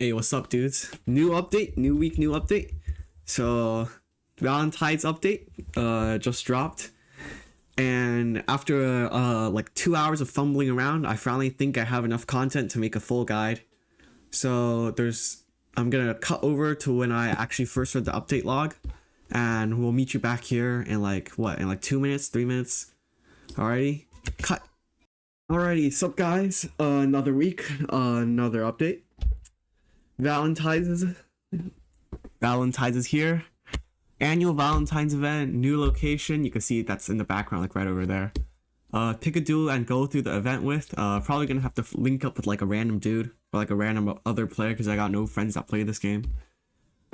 Hey, what's up, dudes? New update, new week, new update. So, Valentine's update just dropped, and after like 2 hours of fumbling around, I finally think I have enough content to make a full guide. So I'm gonna cut over to when I actually first read the update log, and we'll meet you back here in like 2 minutes, 3 minutes. Alrighty, cut. Alrighty, sup guys? Another week, another update. Valentine's is here. Annual Valentine's event, new location. You can see that's in the background, like right over there. Pick a duo and go through the event with. Probably gonna have to link up with like a random dude or like a random other player because I got no friends that play this game.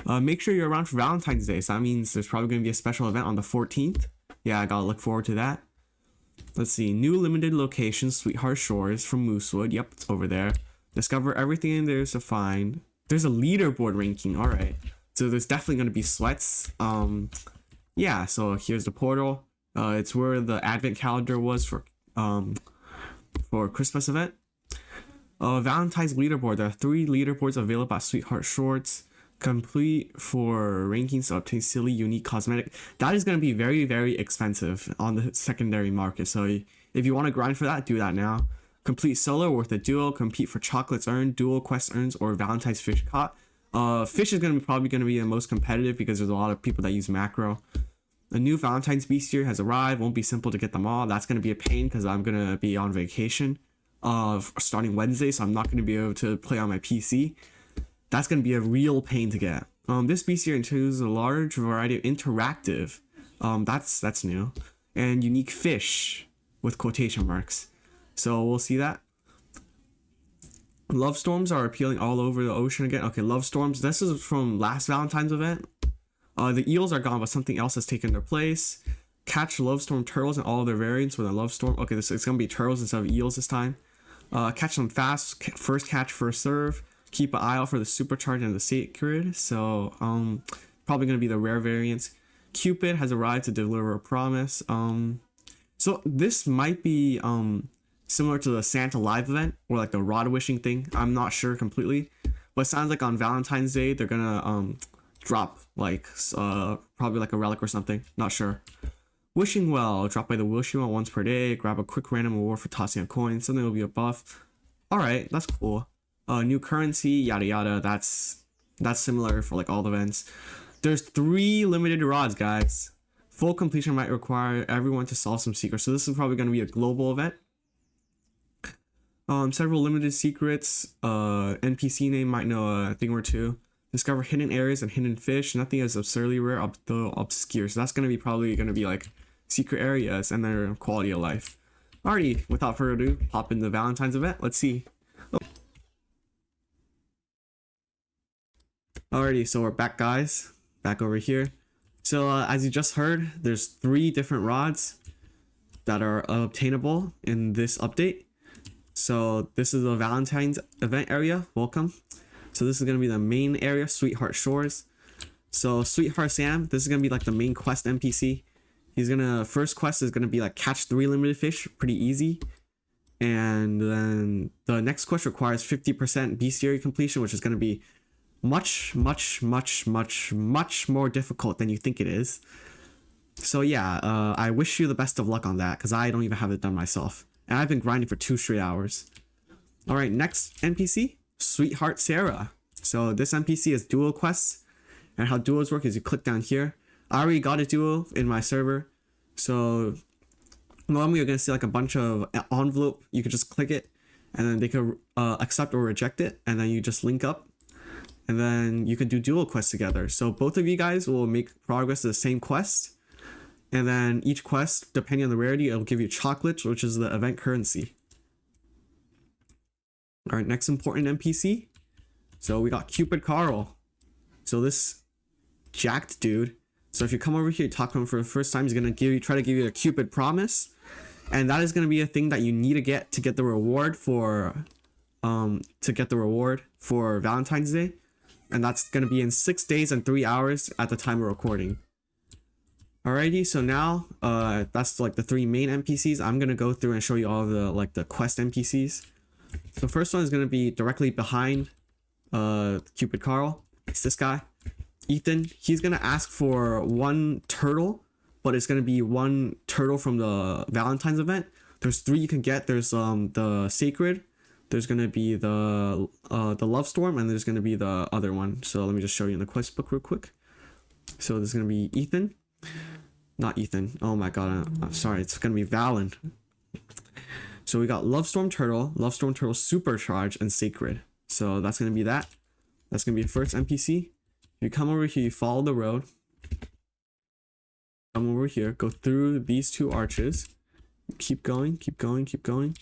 Make sure you're around for Valentine's Day. So that means there's probably gonna be a special event on the 14th. Yeah, I gotta look forward to that. Let's see, new limited location, Sweetheart Shores from Moosewood. Yep, it's over there. Discover everything there's to find. There's a leaderboard ranking. All right, so there's definitely going to be sweats. Yeah, so here's the portal. It's where the advent calendar was for Christmas event. Valentine's leaderboard. There are 3 leaderboards available at Sweetheart Shores. Complete for rankings to obtain silly unique cosmetic. That is going to be very, very expensive on the secondary market. So if you want to grind for that, do that now. Complete solo worth a duo. Compete for chocolates earned, dual quest earns, or Valentine's fish caught. Fish is probably going to be the most competitive because there's a lot of people that use macro. A new Valentine's bestiary has arrived. Won't be simple to get them all. That's going to be a pain because I'm going to be on vacation starting Wednesday, so I'm not going to be able to play on my PC. That's going to be a real pain to get. This bestiary includes a large variety of interactive, that's new, and unique fish with quotation marks. So we'll see that. Love storms are appealing all over the ocean again. Okay, love storms. This is from last Valentine's event. The eels are gone, but something else has taken their place. Catch love storm turtles and all of their variants with a love storm. Okay, it's gonna be turtles instead of eels this time. Catch them fast. First catch, first serve. Keep an eye out for the supercharge and the sacred. So probably gonna be the rare variants. Cupid has arrived to deliver a promise. So this might be similar to the Santa Live event or like the rod wishing thing. I'm not sure completely, but it sounds like on Valentine's Day they're gonna drop like probably like a relic or something. Not sure. Wishing well, drop by the wishing well once per day. Grab a quick random reward for tossing a coin. Something will be a buff. All right, that's cool. New currency, yada yada. That's similar for like all the events. There's 3 limited rods, guys. Full completion might require everyone to solve some secrets. So this is probably going to be a global event. Several limited secrets. NPC name might know a thing or two. Discover hidden areas and hidden fish. Nothing is absurdly rare, though obscure. So that's going to be probably going to be like secret areas and their quality of life. Alrighty, without further ado, pop in the Valentine's event. Let's see. Alrighty, so we're back, guys. Back over here. So as you just heard, there's 3 different rods that are obtainable in this update. So this is the Valentine's event area. Welcome. So this is going to be the main area, Sweetheart Shores. So Sweetheart Sam, this is going to be like the main quest NPC. First quest is going to be like catch 3 limited fish, pretty easy. And then the next quest requires 50% bestiary completion, which is going to be much more difficult than you think it is. So yeah, I wish you the best of luck on that because I don't even have it done myself. And I've been grinding for 2 straight hours. Alright, next NPC, Sweetheart Sarah. So this NPC is duo quests. And how duos work is you click down here. I already got a duo in my server. So normally you're going to see like a bunch of envelope. You can just click it and then they can accept or reject it. And then you just link up. And then you can do dual quests together. So both of you guys will make progress to the same quest. And then each quest, depending on the rarity, it'll give you chocolates, which is the event currency. Alright, next important NPC. So we got Cupid Carl. So this jacked dude. So if you come over here, you talk to him for the first time, he's gonna try to give you a Cupid promise. And that is gonna be a thing that you need to get the reward for Valentine's Day. And that's going to be in 6 days and 3 hours at the time of recording. Alrighty, so now that's like the 3 main NPCs. I'm going to go through and show you all the quest NPCs. The first one is going to be directly behind Cupid Carl. It's this guy. Ethan, he's gonna ask for one turtle, but it's gonna be one turtle from the Valentine's event. There's 3 you can get. There's the Sacred, there's gonna be the Love Storm, and there's gonna be the other one. So let me just show you in the quest book real quick. So there's gonna be Ethan, not Ethan. Oh my god, I'm sorry. It's gonna be Valen. So we got Love Storm Turtle Supercharge, and Sacred. So that's gonna be that. That's gonna be the first NPC. You come over here, you follow the road. Come over here, go through these 2 arches. Keep going, keep going, keep going.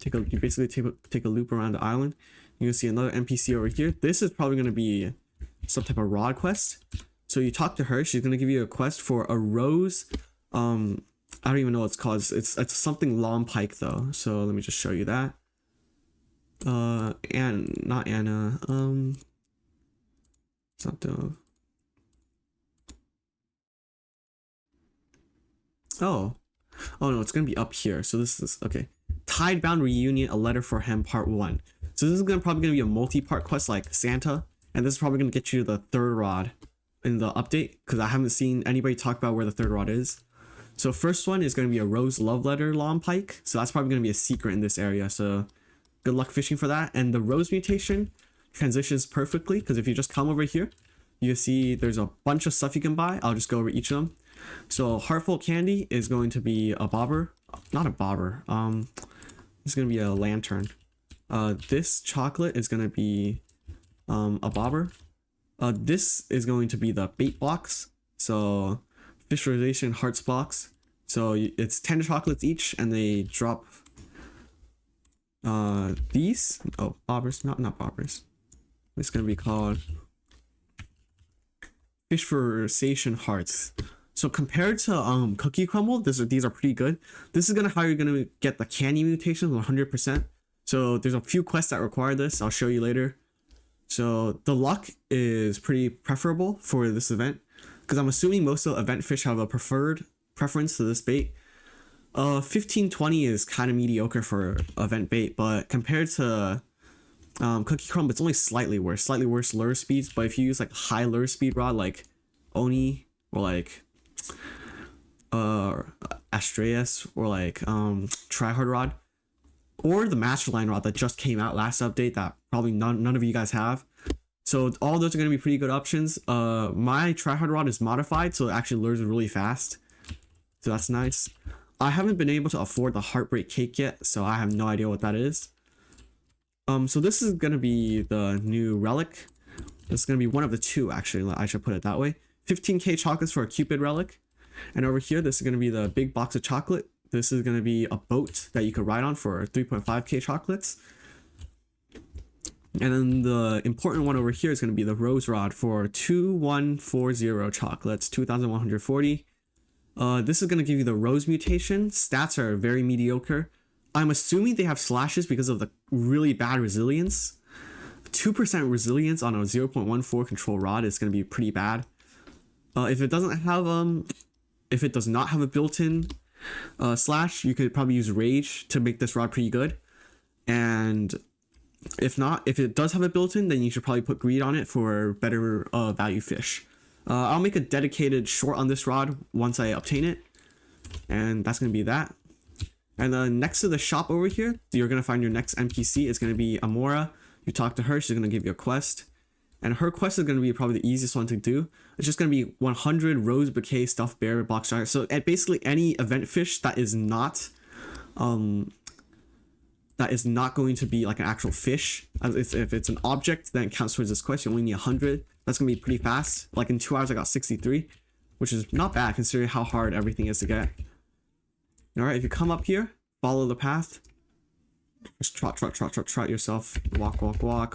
You basically take a loop around the island. You can see another NPC over here. This is probably gonna be some type of rod quest. So you talk to her. She's gonna give you a quest for a rose. I don't even know what it's called. It's something long pike though. So let me just show you that. And not Anna. It's not the. Oh no, it's gonna be up here. So this is okay. Tidebound Reunion, a letter for him, part 1. So this is probably gonna be a multi-part quest like Santa, and this is probably gonna get you the 3rd rod in the update because I haven't seen anybody talk about where the 3rd rod is. So first one is gonna be a rose love letter long pike. So that's probably gonna be a secret in this area. So good luck fishing for that. And the rose mutation transitions perfectly because if you just come over here, you see there's a bunch of stuff you can buy. I'll just go over each of them. So Heartful Candy is going to be a bobber, not a bobber. It's gonna be a lantern. This chocolate is gonna be a bobber. This is going to be the bait box. So Visualization Hearts box. So it's 10 chocolates each, and they drop these. Oh, bobbers, not bobbers. It's gonna be called Visualization Hearts. So compared to Cookie Crumble, these are pretty good. This is how you're gonna get the candy mutations 100%. So there's a few quests that require this. I'll show you later. So the luck is pretty preferable for this event because I'm assuming most of the event fish have a preference to this bait. 1520 is kind of mediocre for event bait, but compared to Cookie Crumble, it's only slightly worse lure speeds. But if you use like high lure speed rod like Oni or like Astreus or like Tryhard rod or the Masterline rod that just came out last update that probably none of you guys have. So all those are going to be pretty good options. My Tryhard rod is modified so it actually lures really fast, so that's nice. I haven't been able to afford the Heartbreak Cake yet, so I have no idea what that is. So this is going to be the new relic. This is going to be one of the 2 actually, I should put it that way. 15k chocolates for a Cupid relic. And over here, this is going to be the big box of chocolate. This is going to be a boat that you could ride on for 3.5k chocolates. And then the important one over here is going to be the rose rod for 2140 chocolates, 2140. This is going to give you the rose mutation. Stats are very mediocre. I'm assuming they have slashes because of the really bad resilience. 2% resilience on a 0.14 control rod is going to be pretty bad. If it does not have a built-in slash, you could probably use Rage to make this rod pretty good. And if it does have a built-in, then you should probably put Greed on it for better value fish. I'll make a dedicated short on this rod once I obtain it, and that's gonna be that. And then next to the shop over here, you're gonna find your next NPC. It's gonna be Amora. You talk to her, she's gonna give you a quest. And her quest is going to be probably the easiest one to do. It's just going to be 100 Rose Bouquet Stuffed Bear Box Jar. So at basically any event fish that is not going to be like an actual fish. If it's an object, then it counts towards this quest. You only need 100. That's going to be pretty fast. Like in 2 hours, I got 63, which is not bad considering how hard everything is to get. All right, if you come up here, follow the path. Just trot yourself. Walk, glide.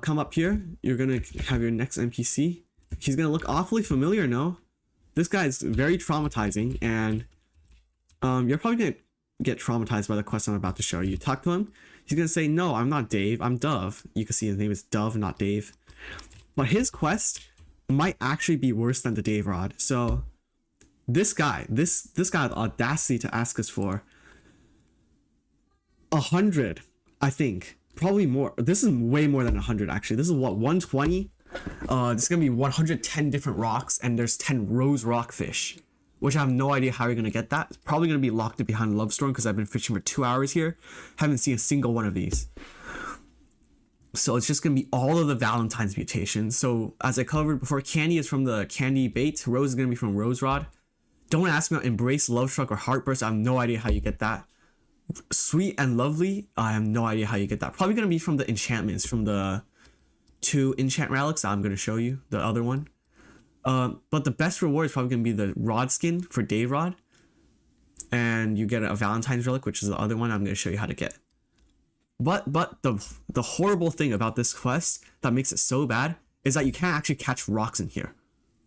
Come up here, you're gonna have your next NPC. He's gonna look awfully familiar, no? This guy is very traumatizing, and you're probably gonna get traumatized by the quest I'm about to show you. Talk to him, he's gonna say, no, I'm not Dave, I'm Dove. You can see his name is Dove, not Dave. But his quest might actually be worse than the Dave rod. So this guy had the audacity to ask us for 100, I think, Probably more. This is way more than 100 actually. This is what, 120? This is gonna be 110 different rocks, and there's 10 rose rockfish, which I have no idea how you're gonna get that. It's probably gonna be locked in behind Love Storm because I've been fishing for 2 hours here. Haven't seen a single one of these. So it's just gonna be all of the Valentine's mutations. So as I covered before, Candy is from the Candy Bait. Rose is gonna be from Rose Rod. Don't ask me about Embrace, Love Struck, or Heartburst. I have no idea how you get that. Sweet and Lovely, I have no idea how you get that. Probably gonna be from the enchantments, from the 2 enchant relics I'm gonna show you, the other one. But the best reward is probably gonna be the Rod skin for Day Rod, and you get a Valentine's relic, which is the other one I'm gonna show you how to get. But the horrible thing about this quest that makes it so bad is that you can't actually catch rocks in here,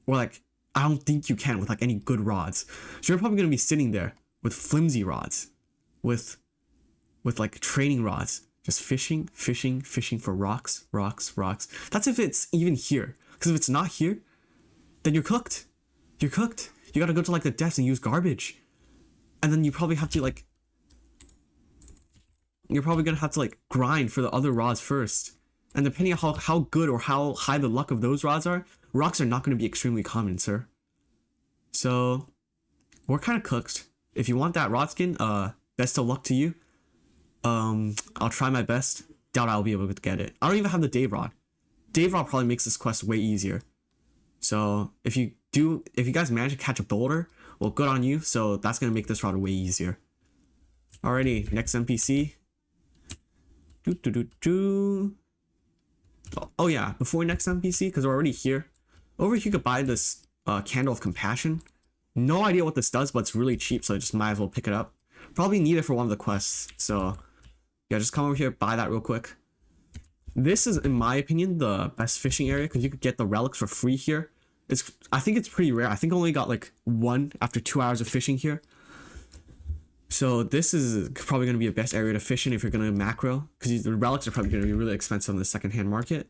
or like I don't think you can with like any good rods. So you're probably gonna be sitting there with flimsy rods, with like training rods, just fishing for rocks. That's if it's even here, because if it's not here, then you're cooked. You gotta go to like the depths and use garbage, and then you probably have to like, you're probably gonna have to like grind for the other rods first, and depending on how good or how high the luck of those rods are, rocks are not going to be extremely common, sir. So we're kind of cooked. If you want that rod skin, best of luck to you. I'll try my best. Doubt I'll be able to get it. I don't even have the Dave Rod. Dave Rod probably makes this quest way easier. So if you guys manage to catch a boulder, well, good on you. So that's gonna make this rod way easier. Alrighty, next NPC. Oh yeah, before next NPC, because we're already here. Over here you could buy this Candle of Compassion. No idea what this does, but it's really cheap, so I just might as well pick it up. Probably need it for one of the quests, so yeah, just come over here, buy that real quick. This is, in my opinion, the best fishing area because you could get the relics for free here. I think it's pretty rare. I think I only got like 1 after 2 hours of fishing here. So this is probably going to be the best area to fish in if you're going to macro, because the relics are probably going to be really expensive on the secondhand market.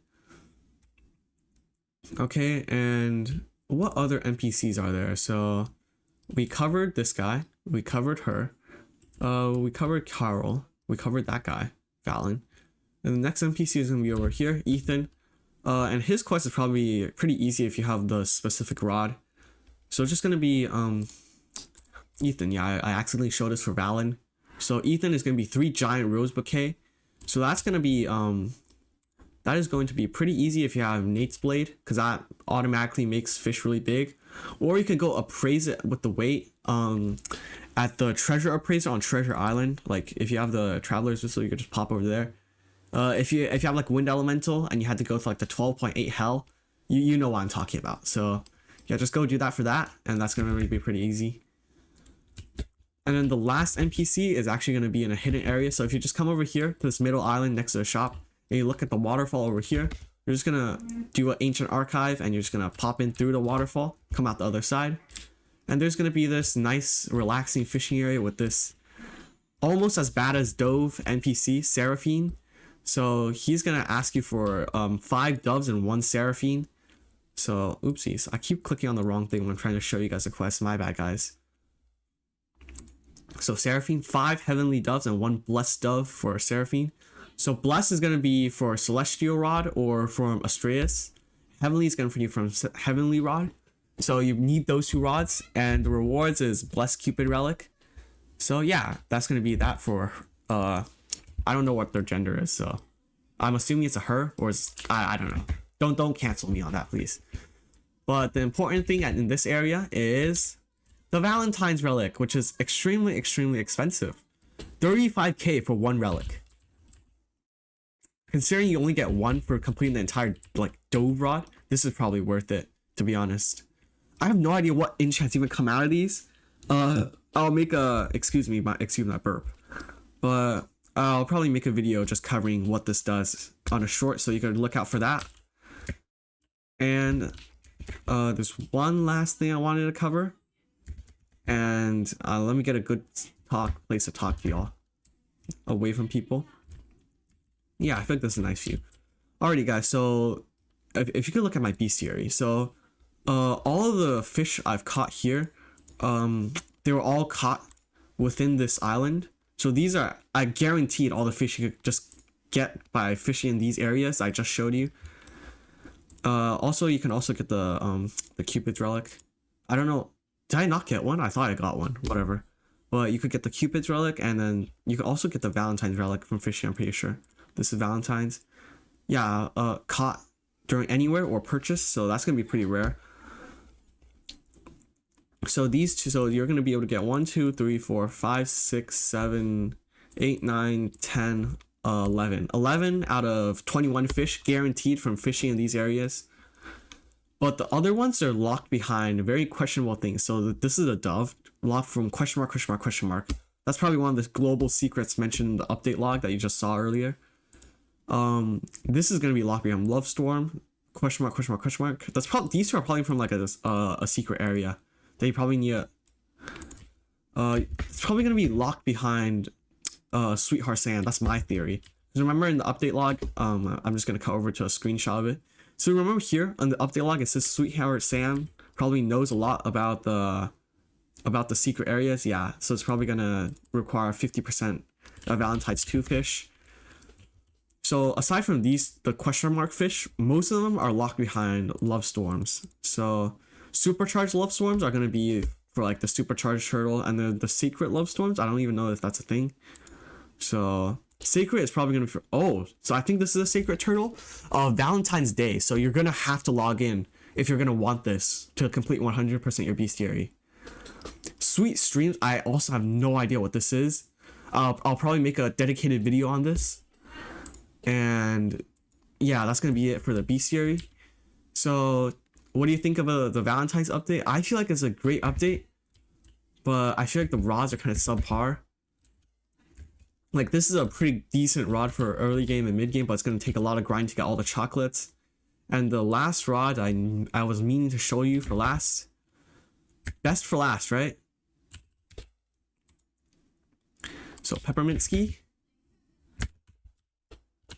Okay, and what other NPCs are there? So we covered this guy, we covered her, we covered Carl, we covered that guy, Valen, and the next NPC is going to be over here, Ethan, and his quest is probably pretty easy if you have the specific rod. So it's just going to be Ethan. Yeah, I accidentally showed this for Valen. So Ethan is going to be 3 giant rose bouquet. So that's going to be that is going to be pretty easy if you have Nate's blade, because that automatically makes fish really big. Or you could go appraise it with the weight at the treasure appraiser on Treasure Island. Like if you have the traveler's whistle, you could just pop over there. If you have like wind elemental and you had to go to like the 12.8 hell, you know what I'm talking about. So yeah, just go do that for that, and that's gonna really be pretty easy. And then the last NPC is actually going to be in a hidden area. So if you just come over here to this middle island next to the shop, and you look at the waterfall over here, you're just going to do an ancient archive, and you're just going to pop in through the waterfall, come out the other side. And there's going to be this nice relaxing fishing area with this almost as bad as Dove NPC, Seraphine. So he's going to ask you for 5 doves and 1 Seraphine. So oopsies, I keep clicking on the wrong thing when I'm trying to show you guys the quest. My bad, guys. So Seraphine, 5 heavenly doves and 1 blessed dove for Seraphine. So blessed is going to be for Celestial Rod or from Astraeus. Heavenly is going to be from Heavenly Rod. So you need those 2 rods, and the rewards is Blessed Cupid Relic. So yeah, that's going to be that for I don't know what their gender is, so I'm assuming it's a her, or it's, I don't know. Don't cancel me on that, please. But the important thing in this area is the Valentine's relic, which is extremely expensive. 35k for 1 relic. Considering you only get 1 for completing the entire like Dove rod, this is probably worth it, to be honest. I have no idea what enchants even come out of these. I'll make a excuse me my burp, but I'll probably make a video just covering what this does on a short, so you can look out for that. And there's one last thing I wanted to cover. And let me get a good place to talk to y'all, away from people. Yeah, I think this is a nice view. Alrighty, guys. So if you could look at my bestiary, so all of the fish I've caught here, they were all caught within this island. So these are, I guaranteed all the fish you could just get by fishing in these areas I just showed you. Also, you can also get the Cupid's relic. I don't know, did I not get one? I thought I got one, whatever. But you could get the Cupid's relic, and then you can also get the Valentine's relic from fishing, I'm pretty sure. This is Valentine's. Yeah, caught during anywhere or purchase, so that's gonna be pretty rare. So these two, so you're gonna be able to get 1, 2, 3, 4, 5, 6, 7, 8, 9, 10, 11 out of 21 fish guaranteed from fishing in these areas. But the other ones are locked behind very questionable things. So this is a dove locked from question mark, question mark, question mark. That's probably one of the global secrets mentioned in the update log that you just saw earlier. This is gonna be locked behind love storm, question mark, question mark, question mark. That's probably, these two are probably from like a secret area that you probably need. It's probably gonna be locked behind Sweetheart Sand. That's my theory. Because remember in the update log, I'm just gonna cut over to a screenshot of it. So remember here on the update log, it says Sweetheart Sam probably knows a lot about the secret areas. Yeah, so it's probably gonna require 50% of Valentine's 2 fish. So aside from these, the question mark fish, most of them are locked behind love storms. So supercharged love storms are gonna be for like the supercharged turtle, and then the secret love storms, I don't even know if that's a thing. So sacred is probably gonna be for, oh, so I think this is a sacred turtle. Valentine's Day, so you're gonna have to log in if you're gonna want this to complete 100% your bestiary. Sweet streams, I also have no idea what this is. I'll probably make a dedicated video on this. And yeah, that's gonna be it for the bestiary. So what do you think of the Valentine's update? I feel like it's a great update, but I feel like the rods are kind of subpar. Like, this is a pretty decent rod for early game and mid game, but it's going to take a lot of grind to get all the chocolates. And the last rod I was meaning to show you for last. Best for last, right? So Peppermint Ski.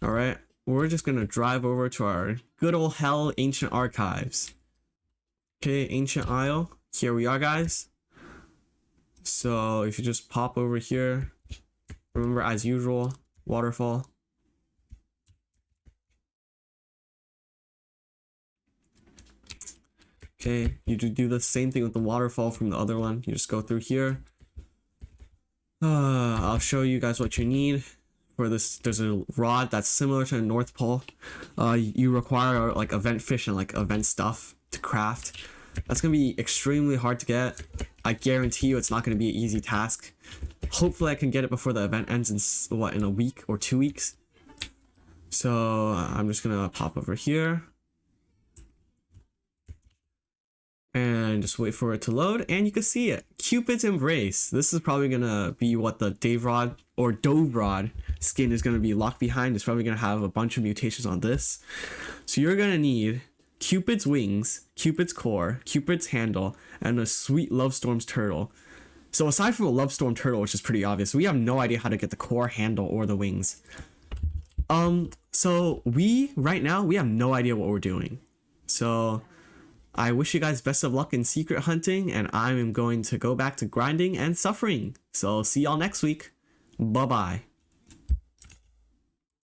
Alright, we're just going to drive over to our good old hell Ancient Archives. Okay, Ancient Isle. Here we are, guys. So if you just pop over here. Remember, as usual, waterfall. Okay, you do the same thing with the waterfall from the other one. You just go through here. I'll show you guys what you need for this. There's a rod that's similar to the North Pole. You require like event fish and like event stuff to craft. That's gonna be extremely hard to get. I guarantee you it's not gonna be an easy task. Hopefully I can get it before the event ends in a week or 2 weeks. So I'm just gonna pop over here and just wait for it to load, and you can see it. Cupid's Embrace. This is probably gonna be what the Dave Rod or Dove Rod skin is gonna be locked behind. It's probably gonna have a bunch of mutations on this. So you're gonna need Cupid's wings, Cupid's core, Cupid's handle, and a sweet Love Storm's turtle. So aside from a Love Storm turtle, which is pretty obvious, we have no idea how to get the core, handle, or the wings. So right now we have no idea what we're doing. So I wish you guys best of luck in secret hunting, and I am going to go back to grinding and suffering. So see y'all next week. Bye bye.